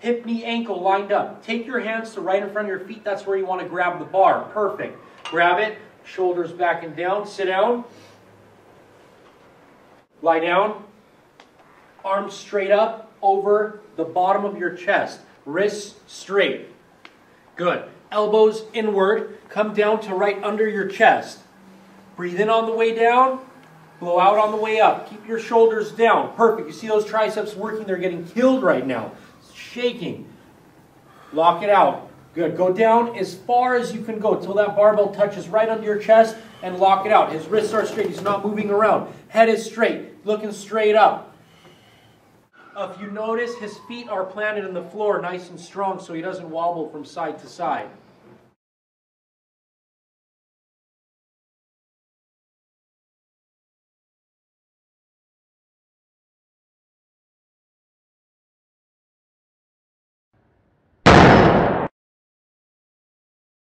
Hip, knee, ankle lined up. Take your hands to right in front of your feet. That's where you want to grab the bar. Perfect. Grab it. Shoulders back and down. Sit down. Lie down. Arms straight up over the bottom of your chest. Wrists straight. Good. Elbows inward. Come down to right under your chest. Breathe in on the way down. Blow out on the way up. Keep your shoulders down. Perfect. You see those triceps working? They're getting killed right now. Shaking. Lock it out. Good. Go down as far as you can go till that barbell touches right under your chest and lock it out. His wrists are straight. He's not moving around. Head is straight. Looking straight up. If you notice, his feet are planted in the floor nice and strong so he doesn't wobble from side to side.